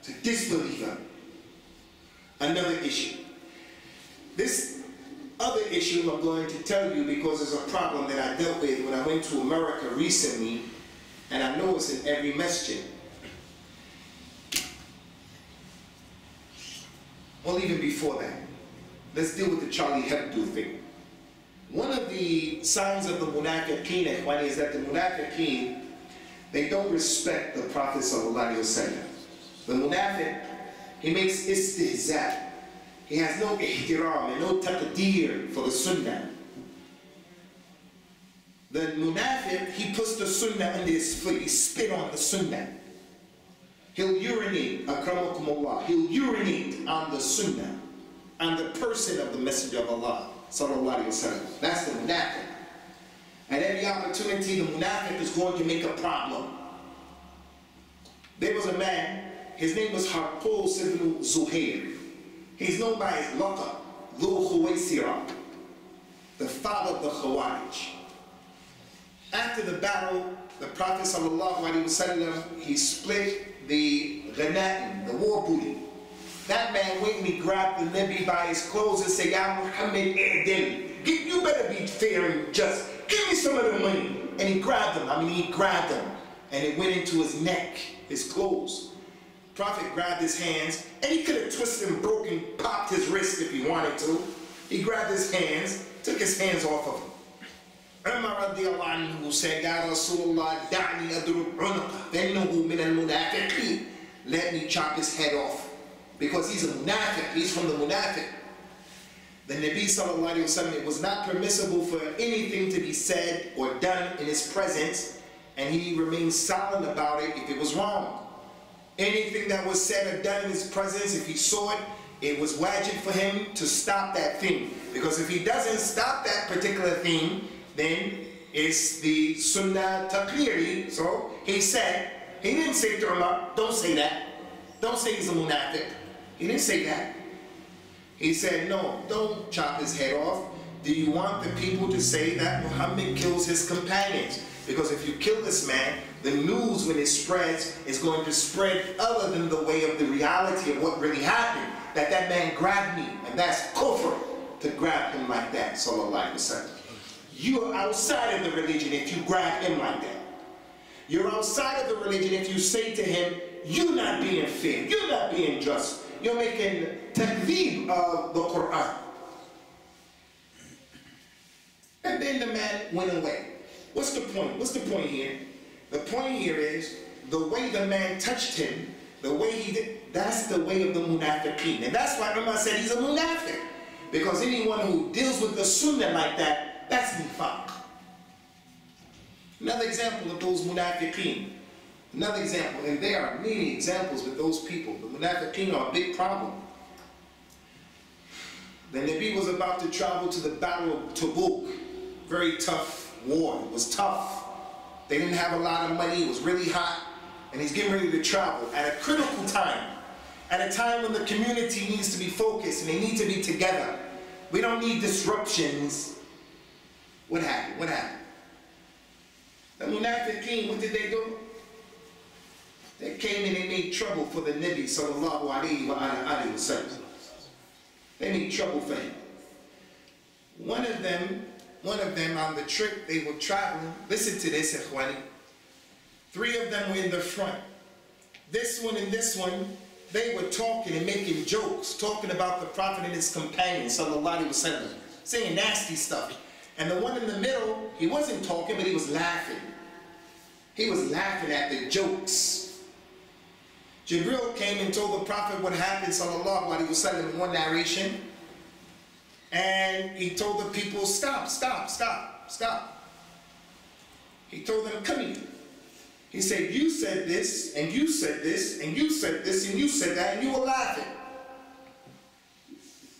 To disbeliever. Another issue. This other issue I'm going to tell you because it's a problem that I dealt with when I went to America recently, and I know it's in every masjid. Well, even before that, let's deal with the Charlie Hebdo thing. One of the signs of the Munafiqeen, Ikhwani, is that the Munafiqeen, they don't respect the Prophet Sallallahu Alaihi Wasallam. The Munafiq, he makes istihza. He has no ihtiram and no taqdeer for the sunnah. The munafiq, he puts the sunnah under his foot. He spit on the sunnah. He'll urinate, akramakumullah, he'll urinate on the sunnah, on the person of the Messenger of Allah, sallallahu alayhi wa sallam. That's the munafiq. At every opportunity, the munafiq is going to make a problem. There was a man, his name was Harqus ibn Zuhair. He's known by his laqab, Dhul Khuwaysira, the father of the Khawarij. After the battle, the Prophet sallallahu alaihi wasallam, he split the ghanaim, the war booty. That man went and he grabbed the Nabi by his clothes and said, Ya Muhammad, you better be fair and just. Give me some of the money. And he grabbed him. He grabbed him. And it went into his neck, his clothes. Prophet grabbed his hands, and he could have twisted and broken, popped his wrist if he wanted to. He grabbed his hands, took his hands off of him. Umar radiallahu anhu said, Ya Rasulullah, da'ni adrub unuqa, innahu min al-munafiqeen. Let me chop his head off. Because he's a munafiq, he's from the munafiq. The Nabi sallallahu alayhi wa sallam, it was not permissible for anything to be said or done in his presence, and he remained silent about it if it was wrong. Anything that was said or done in his presence, if he saw it, it was wajib for him to stop that thing. Because if he doesn't stop that particular thing, then it's the sunnah taqliri. So he said, he didn't say to Umar, don't say that. Don't say he's a munafiq. He didn't say that. He said, no, don't chop his head off. Do you want the people to say that Muhammad kills his companions? Because if you kill this man, the news, when it spreads, is going to spread other than the way of the reality of what really happened. That man grabbed me, and that's kufr, to grab him like that, sallallahu alaihi wasallam. You're outside of the religion if you grab him like that. You're outside of the religion if you say to him, you're not being fair, you're not being just. You're making takdeeb of the Quran. And then the man went away. What's the point? What's the point here? The point here is the way the man touched him, the way he did, that's the way of the munafiqeen. And that's why Umar said he's a munafiq. Because anyone who deals with the sunnah like that, that's nifaq. Another example of those munafiqeen. Another example, and there are many examples with those people. The munafiqeen are a big problem. The Nabi was about to travel to the Battle of Tabuk. Very tough war. It was tough. They didn't have a lot of money. It was really hot. And he's getting ready to travel at a critical time. At a time when the community needs to be focused and they need to be together. We don't need disruptions. What happened? What happened? The munafiqeen, what did they do? They came and they made trouble for the Nabi sallallahu alayhi wa sallam. They made trouble for him. One of them on the trip, they were traveling. Listen to this, ikhwani. 3 of them were in the front. This one and this one, they were talking and making jokes, talking about the Prophet and his companions, sallallahu alayhi wa sallam, saying nasty stuff. And the one in the middle, he wasn't talking, but he was laughing. He was laughing at the jokes. Jibril came and told the Prophet what happened, sallallahu alaihi wasallam, in one narration. And he told the people, stop, stop, stop, stop. He told them, come here. He said, you said this, and you said this, and you said this, and you said that, and you were laughing.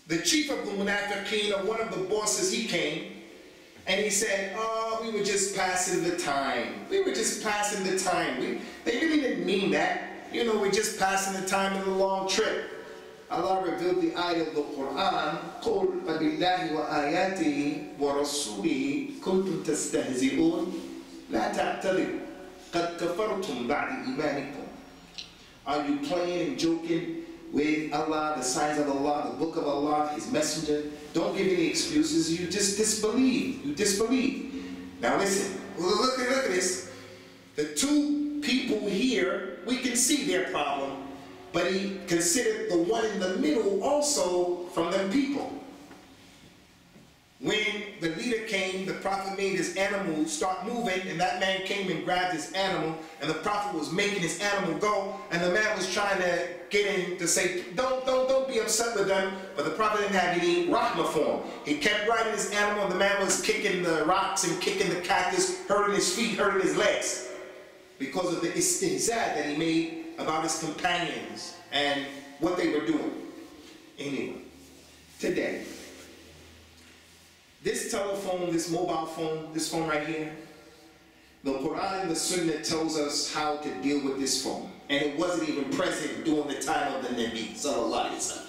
The chief of the Munafiqeen, or one of the bosses, he came, and he said, oh, we were just passing the time. We were just passing the time. They really didn't mean that. You know, we're just passing the time in a long trip. Allah revealed the ayah of the Quran, قُلْ فَبِاللَّهِ وَآيَاتِهِ وَرَسُولِهِ كُنْتُمْ تَسْتَهْزِئُونَ لَا تَعْتَذِرُوا قَدْ كَفَرْتُمْ بَعْدِ إِيمَانِكُمْ. Are you playing and joking with Allah, the signs of Allah, the book of Allah, His messenger? Don't give any excuses. You just disbelieve. You disbelieve. Now listen. Look at this. The 2 people here, we can see their problem, but he considered the one in the middle also from them people. When the leader came, the Prophet made his animal start moving, and that man came and grabbed his animal, and the Prophet was making his animal go, and the man was trying to getting to say, don't be upset with them. But the Prophet didn't have any rahmah for him. He kept riding his animal, and the man was kicking the rocks and kicking the cactus, hurting his feet, hurting his legs, because of the istihza that he made about his companions and what they were doing. Anyway, today, this telephone, this mobile phone, this phone right here, the Quran and the Sunnah tells us how to deal with this phone. And it wasn't even present during the time of the Nabi sallallahu alaihi wasallam.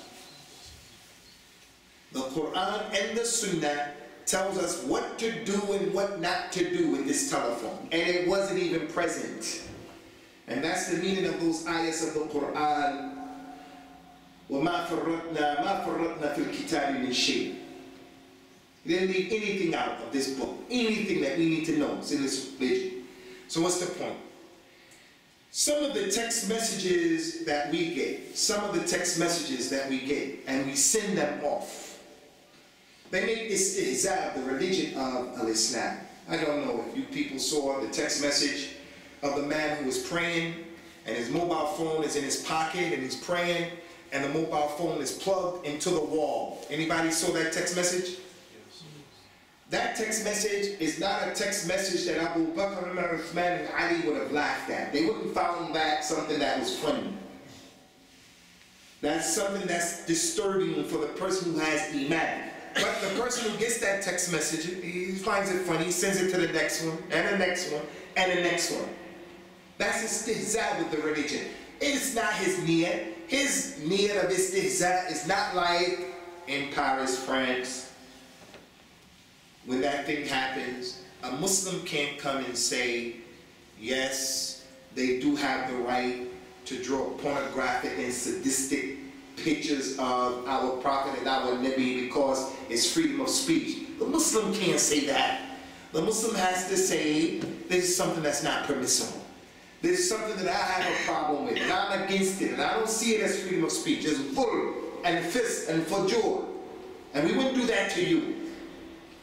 The Quran and the Sunnah tells us what to do and what not to do with this telephone. And it wasn't even present. And that's the meaning of those ayahs of the Quran. وَمَا فَرَّطْنَا فِي الْكِتَابِ مِنْ شَيْءٍ. They didn't leave anything out of this book. Anything that we need to know is in this religion. So what's the point? Some of the text messages that we get, and we send them off, they make this istihza, the religion of al-Islam. I don't know if you people saw the text message of the man who was praying, and his mobile phone is in his pocket, and he's praying, and the mobile phone is plugged into the wall. Anybody saw that text message? That text message is not a text message that Abu Bakr, Umar, Uthman, and Ali would have laughed at. They wouldn't found that something that was funny. That's something that's disturbing for the person who has iman. But the person who gets that text message, he finds it funny, he sends it to the next one, and the next one, and the next one. That's istihza with the religion. It's not his niyat. His niyat of istihza is not like in Paris, France. When that thing happens, a Muslim can't come and say, yes, they do have the right to draw pornographic and sadistic pictures of our Prophet and our Nabi because it's freedom of speech. The Muslim can't say that. The Muslim has to say, this is something that's not permissible. This is something that I have a problem with, and I'm against it, and I don't see it as freedom of speech. It's full and fist and fujur. And we wouldn't do that to you.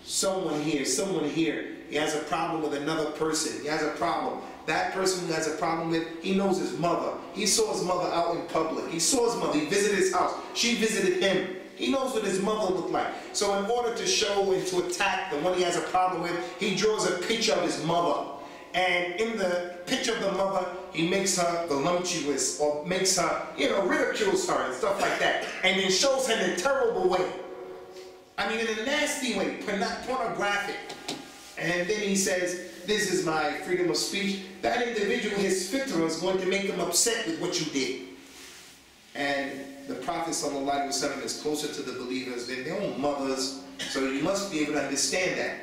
Someone here, he has a problem with another person. He has a problem. That person who has a problem with, he knows his mother. He saw his mother out in public. He saw his mother. He visited his house. She visited him. He knows what his mother looked like. So in order to show and to attack the one he has a problem with, he draws a picture of his mother. And in the picture of the mother, he makes her voluptuous, or makes her, ridicules her and stuff like that. And then shows her in a terrible way. I mean, in a nasty way, pornographic. And then he says, this is my freedom of speech. That individual, his fitrah, is going to make him upset with what you did. And the Prophet ﷺ is closer to the believers than their own mothers, so you must be able to understand that.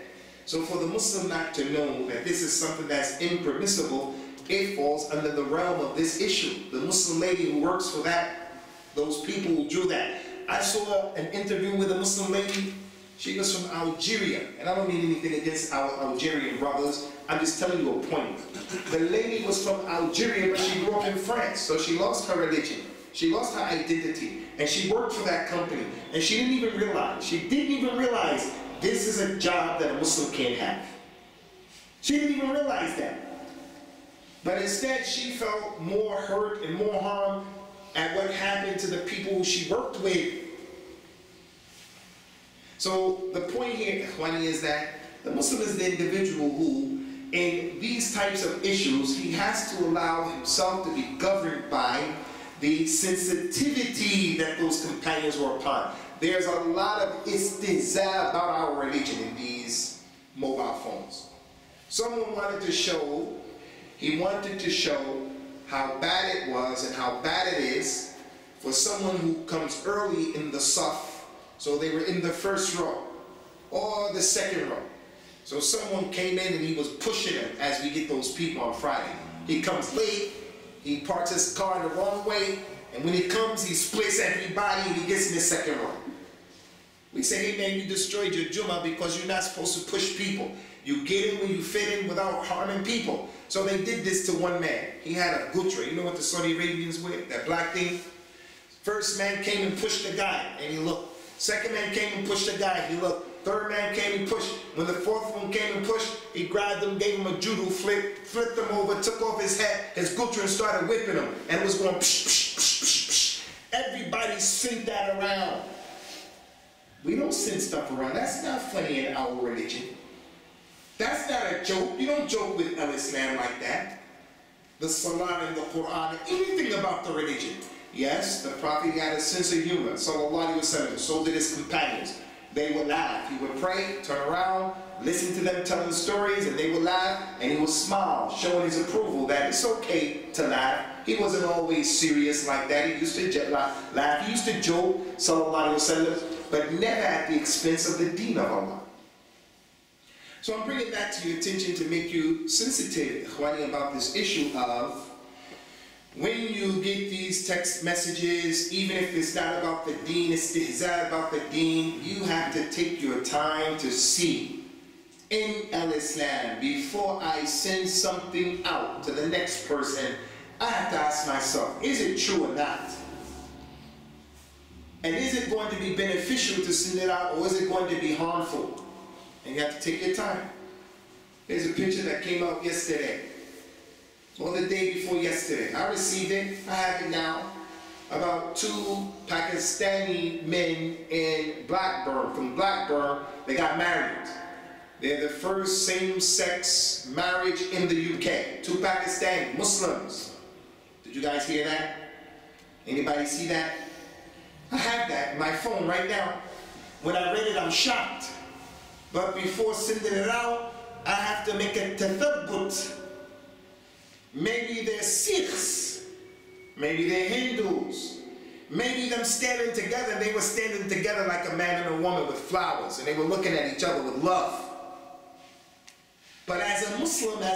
So for the Muslim not to know that this is something that's impermissible, it falls under the realm of this issue. The Muslim lady who works for that, those people who do that. I saw an interview with a Muslim lady. She was from Algeria, and I don't mean anything against our Algerian brothers. I'm just telling you a point. The lady was from Algeria, but she grew up in France, so she lost her religion. She lost her identity, and she worked for that company, and she didn't even realize this is a job that a Muslim can't have. She didn't even realize that. But instead, she felt more hurt and more harm at what happened to the people she worked with. So the point here, Ikhwani, is that the Muslim is the individual who, in these types of issues, he has to allow himself to be governed by the sensitivity that those companions were upon. There's a lot of istihza about our religion in these mobile phones. Someone wanted to show, how bad it was and how bad it is for someone who comes early in the saf. So they were in the first row or the second row. So someone came in and he was pushing him, as we get those people on Friday. He comes late, he parks his car the wrong way, and when he comes, he splits everybody and he gets in the second row. We say, hey man, you destroyed your Jummah because you're not supposed to push people. You get in when you fit in without harming people. So they did this to one man. He had a gutra. You know what the Saudi Arabians wear? That black thing? First man came and pushed the guy, and he looked. Second man came and pushed the guy, he looked. Third man came and pushed. When the fourth one came and pushed, he grabbed him, gave him a judo flipped him over, took off his hat, his gutra, and started whipping him. And it was going psh, psh, psh, psh, psh. everybody sent that around. We don't send stuff around. That's not funny in our religion. That's not a joke. You don't joke with Al-Islam like that. The Salah and the Quran, anything about the religion. Yes, the Prophet had a sense of humor, sallallahu alaihi wasallam. So did his companions. They would laugh. He would pray, turn around, listen to them telling stories, and they would laugh, and he would smile, showing his approval that it's okay to laugh. He wasn't always serious like that. He used to laugh. He used to joke, sallallahu alaihi wasallam, but never at the expense of the deen of Allah. So I'm bringing that to your attention to make you sensitive, Ikhwani, about this issue of when you get these text messages, even if it's not about the deen, it's about the deen, you have to take your time to see in Al-Islam, before I send something out to the next person, I have to ask myself, is it true or not? And is it going to be beneficial to send it out, or is it going to be harmful? And you have to take your time. There's a picture that came out yesterday, or the day before yesterday. I received it, I have it now, about 2 Pakistani men in Blackburn, from Blackburn. They got married. They're the first same-sex marriage in the UK. 2 Pakistani Muslims. Did you guys hear that? Anybody see that? I have that in my phone right now. When I read it, I'm shocked. But before sending it out, I have to make a tathabbut. Maybe they're Sikhs. Maybe they're Hindus. Maybe them standing together, they were standing together like a man and a woman with flowers, and they were looking at each other with love. But as a Muslim, I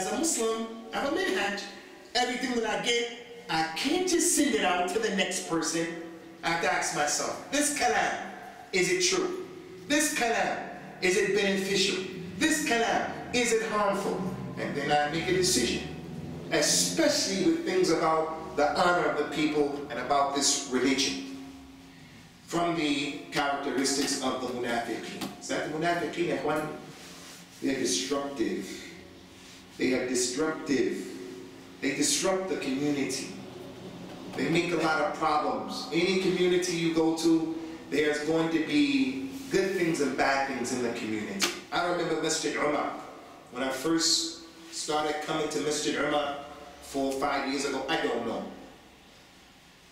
have a minhaj. Everything that I get, I can't just send it out to the next person. I have to ask myself, this kalam, is it true? This kalam, is it beneficial? This kalam, is it harmful? And then I make a decision. Especially with things about the honor of the people and about this religion. From the characteristics of the Munafiqeen. Is that the Munafiqeen? They're destructive. They are destructive. They disrupt the community. They make a lot of problems. Any community you go to, there's going to be good things and bad things in the community. I remember Masjid Umar. When I first started coming to Masjid Umar 4 or 5 years ago, I don't know.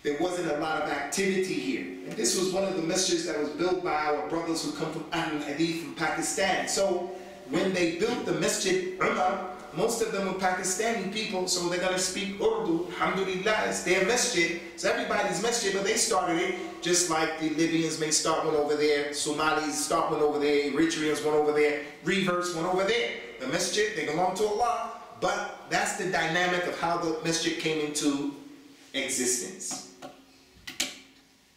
There wasn't a lot of activity here. And this was one of the masjids that was built by our brothers who come from Ahlul Hadith from Pakistan. So when they built the Masjid Umar, most of them were Pakistani people, so they're going to speak Urdu. Alhamdulillah, it's their masjid. It's everybody's masjid, but they started it just like the Libyans may start one over there, Somalis start one over there, Eritreans one over there, reverse one over there. The masjid, they belong to Allah, but that's the dynamic of how the masjid came into existence.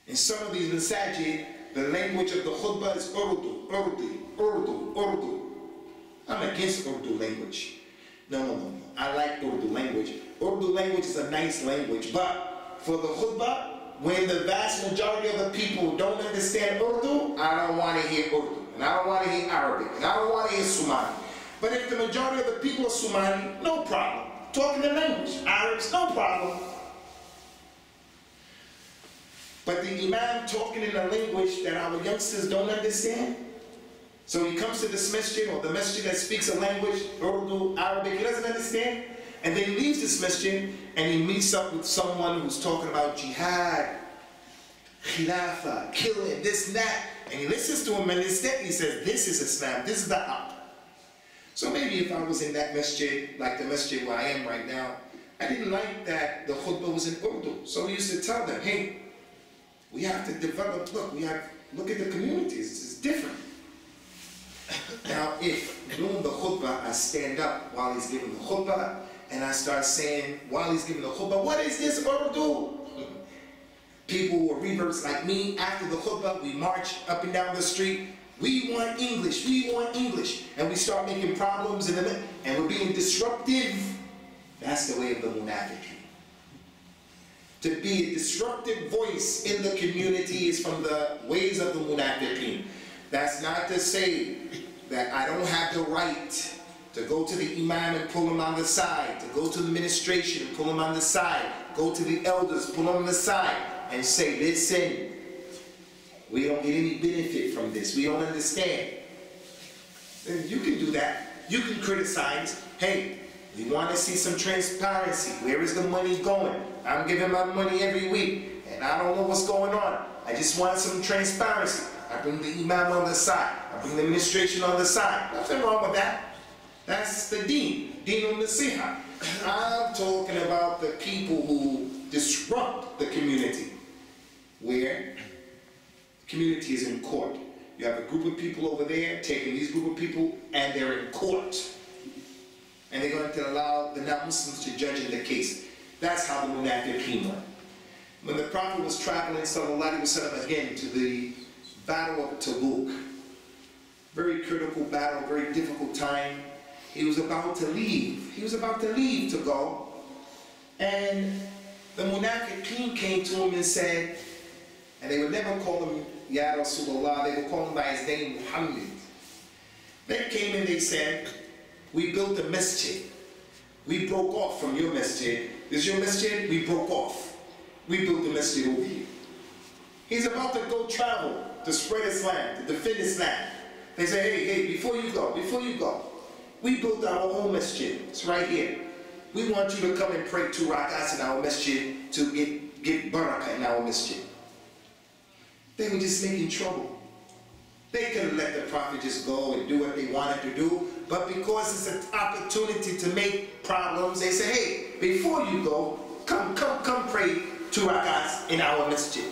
In some of these masajid, the language of the khutbah is Urdu, Urdu, Urdu, Urdu. I'm against Urdu language. No. I like Urdu language. Urdu language is a nice language, but for the khutbah, when the vast majority of the people don't understand Urdu, I don't want to hear Urdu, and I don't want to hear Arabic, and I don't want to hear Somali. But if the majority of the people are Somali, no problem. Talking the language, Arabs, no problem. But the Imam talking in a language that our youngsters don't understand, so he comes to this masjid, or the masjid that speaks a language, Urdu, Arabic, he doesn't understand, and then he leaves this masjid, and he meets up with someone who's talking about jihad, khilafah, killing, this and that, and he listens to him, and instead he says, this is Islam, this is the haqq. So maybe if I was in that masjid, like the masjid where I am right now, I didn't like that the khutbah was in Urdu, so we used to tell them, hey, we have to develop, look at the communities, it's different. Now, if during the khutbah I stand up while he's giving the khutbah, and I start saying, while he's giving the khutbah, what is this Urdu? People will reverse like me. After the khutbah, we march up and down the street. We want English, we want English. And we start making problems, and we're being disruptive. That's the way of the Munafiqeen. To be a disruptive voice in the community is from the ways of the Munafiqeen. That's not to say that I don't have the right to go to the Imam and pull him on the side, to go to the administration and pull him on the side, go to the elders, pull him on the side, and say, listen, we don't get any benefit from this, we don't understand. Then you can do that. You can criticize, hey, we want to see some transparency. Where is the money going? I'm giving my money every week, and I don't know what's going on. I just want some transparency. I bring the imam on the side. I bring the administration on the side. Nothing wrong with that. That's the deen. Deen al-Nasiha. I'm talking about the people who disrupt the community, where the community is in court. You have a group of people over there taking these group of people, and they're in court. And they're going to allow the non-Muslims to judge in the case. That's how the Munafiqeen were. When the Prophet was traveling, sallallahu alaihi wasallam, again to the Battle of Tabuk, very critical battle, very difficult time. He was about to leave. He was about to leave to go. And the Munafiqeen came to him and said, and they would never call him Ya Rasulullah, they would call him by his name Muhammad. They came and they said, we built a masjid. We broke off from your masjid. This is your masjid, we broke off. We built the masjid over here. He's about to go travel to spread Islam, to defend Islam. They say, hey, before you go, we built our own masjid. It's right here. We want you to come and pray 2 rak'ahs in our masjid to get barakah in our masjid. They were just making trouble. They could have let the Prophet just go and do what they wanted to do, but because it's an opportunity to make problems, they say, hey, before you go, come pray 2 rak'ahs in our masjid.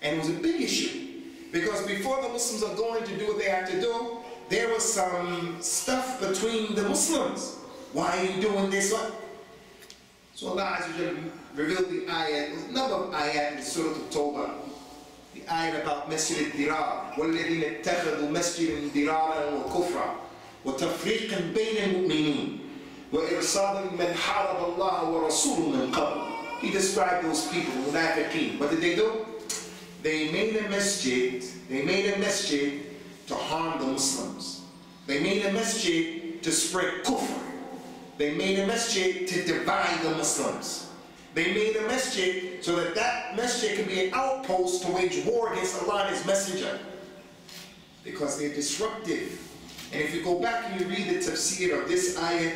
And it was a big issue, because before the Muslims are going to do what they have to do, there was some stuff between the Muslims. Why are you doing this? What? So Allah Azza wa Jalla revealed the ayat, a number of ayat in Surah At-Tawbah. The ayat about Masjid al-Dirar. وَالَّذِينَ اتَّخَذُوا مَسْجِدًا دِرَارًا وَكُفْرًا وَتَفْرِيقًا بَيْنَ الْمُؤْمِنِينَ وَإِرْصَادًا مَنْ حَارَبَ اللَّهَ وَرَسُولُهُ مِنْ قَبْلِ. He described those people, Munafiqeen. What did they do? They made a masjid to harm the Muslims. They made a masjid to spread kufr. They made a masjid to divide the Muslims. They made a masjid so that that masjid could be an outpost to wage war against Allah and His Messenger. Because they're disruptive. And if you go back and you read the tafsir of this ayah,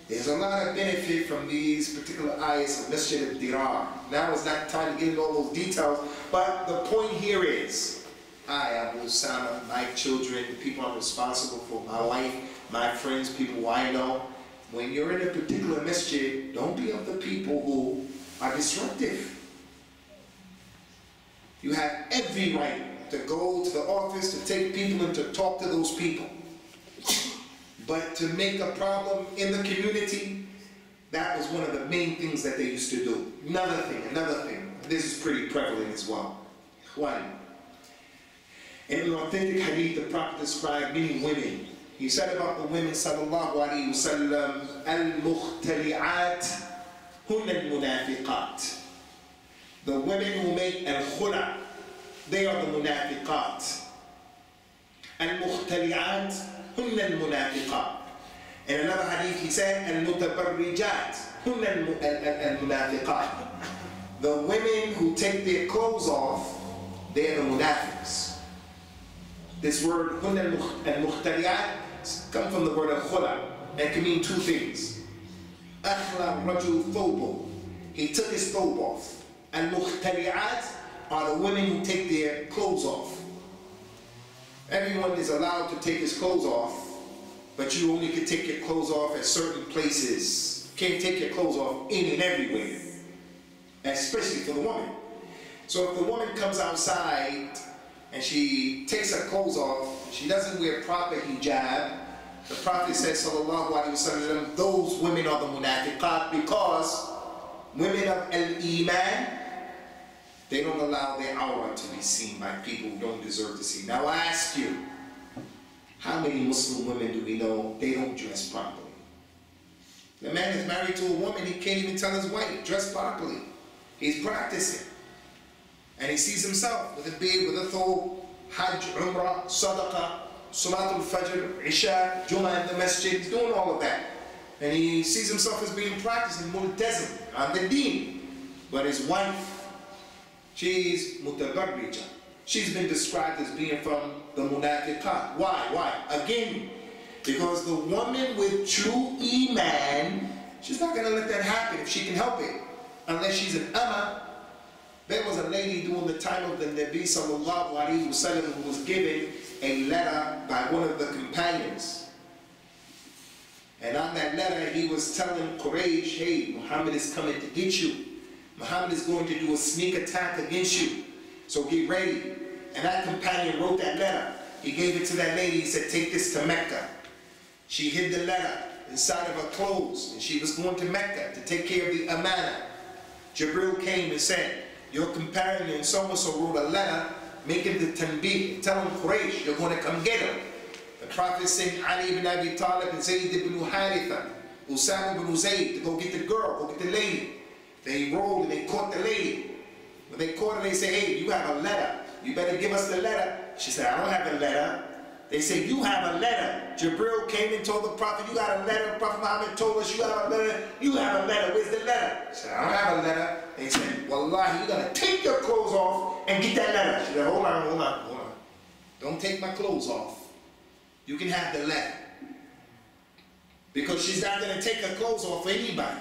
there's a lot of benefit from these particular ayahs of Masjid al-Dirar. Now is not time to get into all those details, but the point here is, I, Abu Usamah, my children, the people I'm responsible for, my wife, my friends, people who I know, when you're in a particular masjid, don't be of the people who are disruptive. You have every right to go to the office, to take people and to talk to those people. But to make a problem in the community, that was one of the main things that they used to do. Another thing, this is pretty prevalent as well. One, in an authentic hadith, the Prophet described many women. He said about the women, sallallahu alayhi wa sallam, al-mukhtali'at hunna al-munafiqat. The women who make al-khula, they are the munafiqat. Al-mukhtali'at hunna al-munafiqat. In another hadith he said, al-mutabarrijat hunna al-munafiqat. The women who take their clothes off, they are the munafiqs. This word hunna al-mukhtali'at comes from the word al-khula, and can mean 2 things. Akhla rajul thobo, he took his thobe off. Al-mukhtali'at are the women who take their clothes off. Everyone is allowed to take his clothes off, but you only can take your clothes off at certain places. You can't take your clothes off in and everywhere, especially for the woman. So if the woman comes outside and she takes her clothes off, she doesn't wear proper hijab, the Prophet said, sallallahu alayhi wa sallam, those women are the munafiqat, because women of al-Iman, they don't allow their aura to be seen by people who don't deserve to see. Now I ask you, how many Muslim women do we know, they don't dress properly? The man is married to a woman, he can't even tell his wife, dress properly. He's practicing. And he sees himself with a beard, with a thobe, Hajj, Umrah, Sadaqah, Salatul Fajr, Isha, Jummah in the Masjid, he's doing all of that. And he sees himself as being practicing multazim on the deen. But his wife She's mutabarrija. She's been described as being from the Munafiqeen. Why? Again, because the woman with true iman, she's not going to let that happen if she can help it, unless she's an Ummah. There was a lady during the time of the Nabi sallallahu alaihi wasallam who was given a letter by one of the companions. And on that letter he was telling Quraysh, hey, Muhammad is coming to get you. Muhammad is going to do a sneak attack against you. So get ready. And that companion wrote that letter. He gave it to that lady. He said, take this to Mecca. She hid the letter inside of her clothes. And she was going to Mecca to take care of the amana. Jibril came and said, your companion so-and-so wrote a letter making the tanbih, telling Quraysh, you're going to come get him. The Prophet sent Ali ibn Abi Talib and Zayd ibn Haritha, Usamah ibn Zayd to go get the girl, go get the lady. They rolled and they caught the lady. When they caught her, they said, hey, you have a letter. You better give us the letter. She said, I don't have a letter. They said, you have a letter. Jibril came and told the Prophet, you got a letter. Prophet Muhammad told us you have a letter. You have a letter. Where's the letter? She said, I don't have a letter. They said, wallahi, you got to take your clothes off and get that letter. She said, hold on. Don't take my clothes off. You can have the letter. Because she's not going to take her clothes off for anybody.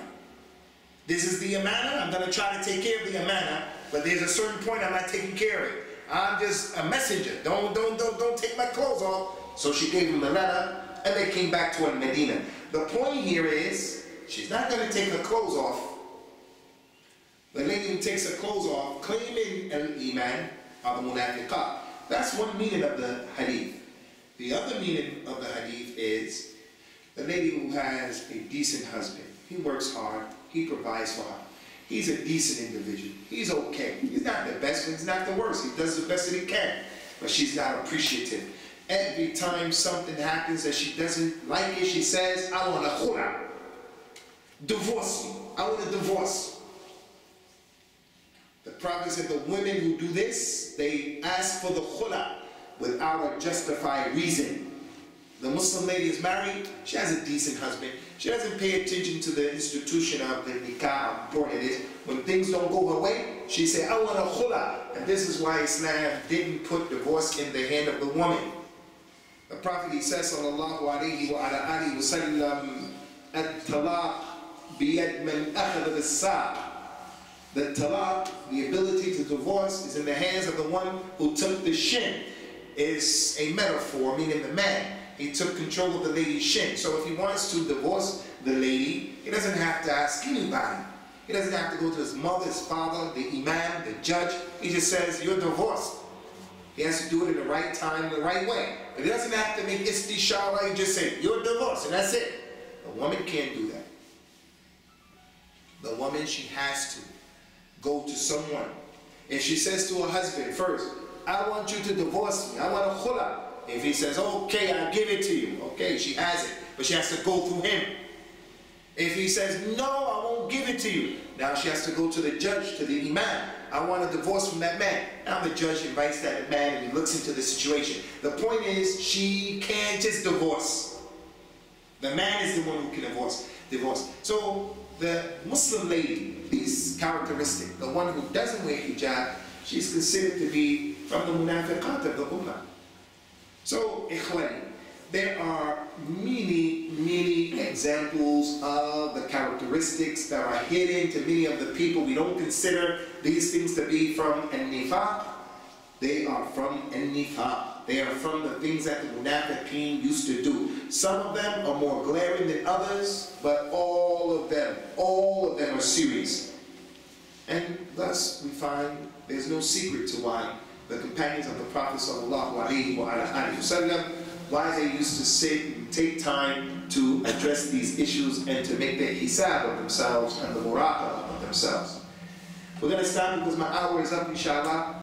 This is the amana. I'm going to try to take care of the amana, but there's a certain point I'm not taking care of it. I'm just a messenger. Don't take my clothes off. So she gave him the letter, and they came back to her in Medina. The point here is, she's not going to take her clothes off. The lady who takes her clothes off, claiming al-iman, al-munafiqah. That's one meaning of the hadith. The other meaning of the hadith is the lady who has a decent husband. He works hard. He provides for her. He's a decent individual. He's okay. He's not the best, but he's not the worst. He does the best that he can. But she's not appreciative. Every time something happens that she doesn't like it, she says, I want a khula. Divorce me. I want a divorce. The Prophet said the women who do this, they ask for the khula without a justified reason. The Muslim lady is married, she has a decent husband. She doesn't pay attention to the institution of the nikah, how important it is. When things don't go her way, she said, I want a khula. And this is why Islam didn't put divorce in the hand of the woman. The Prophet, he says, sallallahu alayhi wa alihi wa sallam, at-talaq biyad man akhadha bis-sa'. The talaq, the ability to divorce, is in the hands of the one who took the shin. Is a metaphor, meaning the man. He took control of the lady's shin. So if he wants to divorce the lady, he doesn't have to ask anybody. He doesn't have to go to his mother, his father, the imam, the judge. He just says, you're divorced. He has to do it in the right time, in the right way. But he doesn't have to make istishara. He just say, you're divorced, and that's it. The woman can't do that. The woman, she has to go to someone. If she says to her husband first, I want you to divorce me. I want a khula. If he says, okay, I'll give it to you. Okay, she has it. But she has to go through him. If he says, no, I won't give it to you. Now she has to go to the judge, to the imam. I want a divorce from that man. Now the judge invites that man and he looks into the situation. The point is, she can't just divorce. The man is the one who can divorce. So the Muslim lady, these characteristics, the one who doesn't wear hijab, she's considered to be from the munafiqat of the ummah. So, ikhwani, there are many examples of the characteristics that are hidden to many of the people. We don't consider these things to be from an-nifaq. They are from an-nifaq. They are from the things that the Munafiqeen used to do. Some of them are more glaring than others, but all of them are serious. And thus we find there's no secret to why the companions of the Prophet sallallahu alaihi wasallam, why they used to sit and take time to address these issues and to make their hisab of themselves and the muraqabah of themselves. We're going to stop because my hour is up, inshallah.